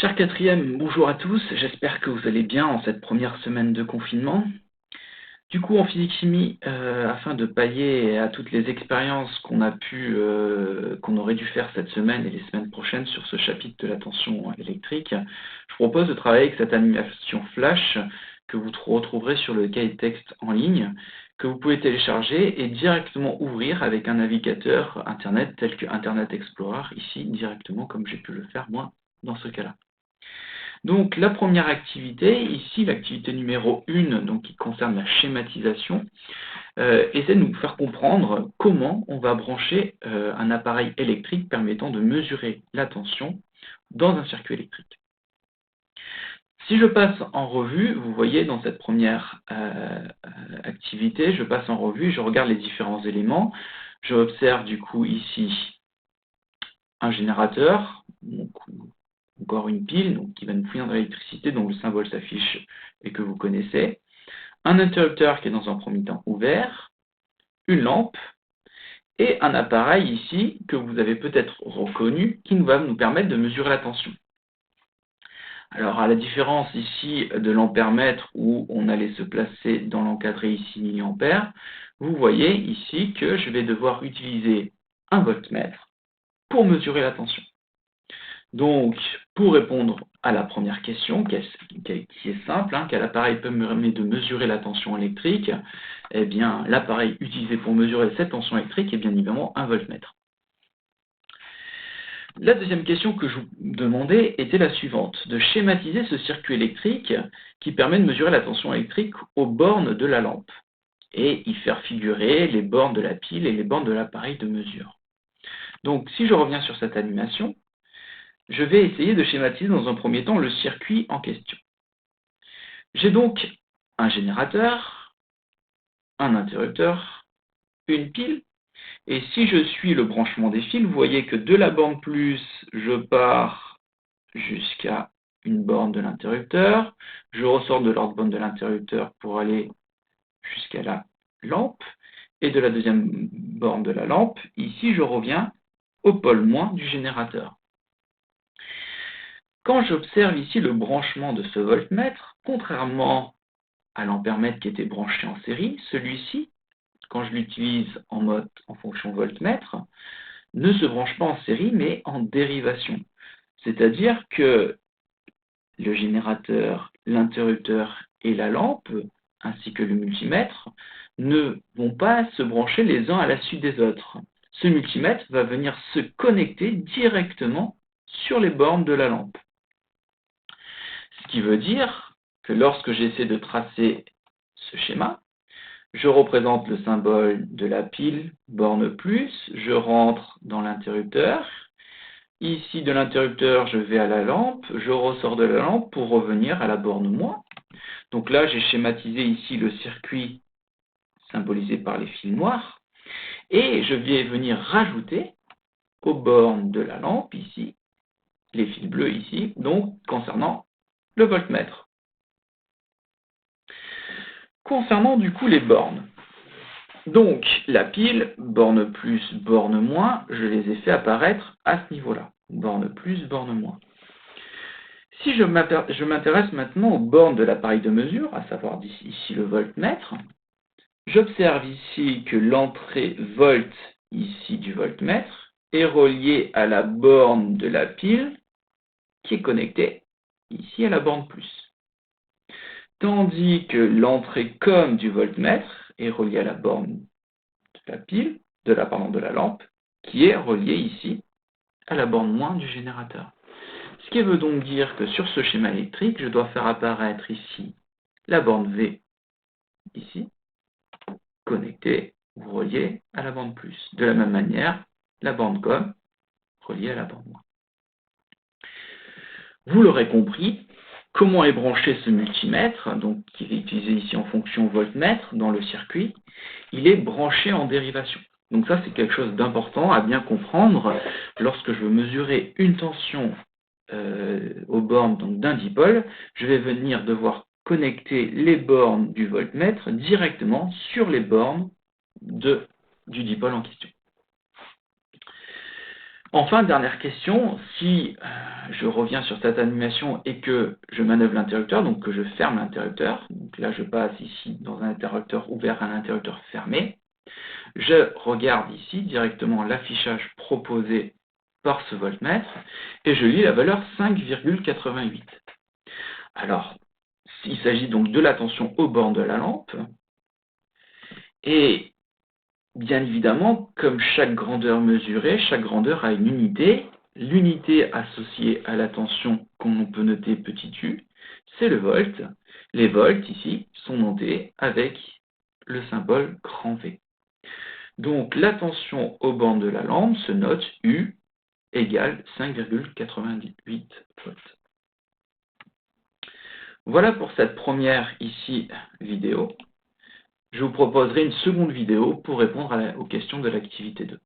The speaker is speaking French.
Cher quatrième, bonjour à tous, j'espère que vous allez bien en cette première semaine de confinement. Du coup, en physique-chimie, afin de pallier à toutes les expériences qu'on aurait dû faire cette semaine et les semaines prochaines sur ce chapitre de la tension électrique, je vous propose de travailler avec cette animation flash que vous retrouverez sur le cahier de texte en ligne, que vous pouvez télécharger et directement ouvrir avec un navigateur Internet tel que Internet Explorer, ici directement comme j'ai pu le faire moi dans ce cas-là. Donc la première activité, ici l'activité numéro 1, donc, qui concerne la schématisation, essaie de nous faire comprendre comment on va brancher un appareil électrique permettant de mesurer la tension dans un circuit électrique. Si je passe en revue, vous voyez dans cette première activité, je passe en revue, je regarde les différents éléments, je observe du coup ici un générateur, donc, encore une pile donc, qui va nous fournir de l'électricité, dont le symbole s'affiche et que vous connaissez, un interrupteur qui est dans un premier temps ouvert, une lampe, et un appareil ici que vous avez peut-être reconnu qui va nous permettre de mesurer la tension. Alors à la différence ici de l'ampèremètre où on allait se placer dans l'encadré ici milliampères, vous voyez ici que je vais devoir utiliser un voltmètre pour mesurer la tension. Donc, pour répondre à la première question, qui est simple, quel appareil permet de mesurer la tension électrique? Eh bien, l'appareil utilisé pour mesurer cette tension électrique est bien évidemment un voltmètre. La deuxième question que je vous demandais était la suivante, de schématiser ce circuit électrique qui permet de mesurer la tension électrique aux bornes de la lampe et y faire figurer les bornes de la pile et les bornes de l'appareil de mesure. Donc, si je reviens sur cette animation, je vais essayer de schématiser dans un premier temps le circuit en question. J'ai donc un générateur, un interrupteur, une pile, et si je suis le branchement des fils, vous voyez que de la borne plus, je pars jusqu'à une borne de l'interrupteur, je ressors de l'autre borne de l'interrupteur pour aller jusqu'à la lampe, et de la deuxième borne de la lampe, ici je reviens au pôle moins du générateur. Quand j'observe ici le branchement de ce voltmètre, contrairement à l'ampèremètre qui était branché en série, celui-ci, quand je l'utilise en fonction voltmètre, ne se branche pas en série mais en dérivation. C'est-à-dire que le générateur, l'interrupteur et la lampe, ainsi que le multimètre, ne vont pas se brancher les uns à la suite des autres. Ce multimètre va venir se connecter directement sur les bornes de la lampe. Ce qui veut dire que lorsque j'essaie de tracer ce schéma, je représente le symbole de la pile, borne plus, je rentre dans l'interrupteur. Ici, de l'interrupteur, je vais à la lampe, je ressors de la lampe pour revenir à la borne moins. Donc là, j'ai schématisé ici le circuit symbolisé par les fils noirs. Et je vais venir rajouter aux bornes de la lampe, ici, les fils bleus ici, donc concernant le voltmètre. Concernant du coup les bornes, donc la pile, borne plus, borne moins, je les ai fait apparaître à ce niveau-là, borne plus, borne moins. Si je m'intéresse maintenant aux bornes de l'appareil de mesure, à savoir ici le voltmètre, j'observe ici que l'entrée volt ici du voltmètre est reliée à la borne de la pile qui est connectée ici à la borne plus. Tandis que l'entrée com du voltmètre est reliée à la borne de la pile, de la lampe, qui est reliée ici à la borne moins du générateur. Ce qui veut donc dire que sur ce schéma électrique, je dois faire apparaître ici la borne V, ici, connectée ou reliée à la borne plus. De la même manière, la borne com reliée à la borne moins. Vous l'aurez compris, comment est branché ce multimètre, donc qui est utilisé ici en fonction voltmètre dans le circuit, il est branché en dérivation. Donc ça, c'est quelque chose d'important à bien comprendre lorsque je veux mesurer une tension aux bornes d'un dipôle, je vais venir devoir connecter les bornes du voltmètre directement sur les bornes du dipôle en question. Enfin, dernière question, si je reviens sur cette animation et que je manœuvre l'interrupteur, donc que je ferme l'interrupteur, donc là je passe ici dans un interrupteur ouvert à un interrupteur fermé, je regarde ici directement l'affichage proposé par ce voltmètre et je lis la valeur 5,88. Alors, il s'agit donc de la tension aux bornes de la lampe et bien évidemment, comme chaque grandeur mesurée, chaque grandeur a une unité. L'unité associée à la tension qu'on peut noter petit u, c'est le volt. Les volts ici sont notés avec le symbole grand V. Donc la tension aux bornes de la lampe se note U égale 5,88 volts. Voilà pour cette première ici vidéo. Je vous proposerai une seconde vidéo pour répondre aux questions de l'activité 2.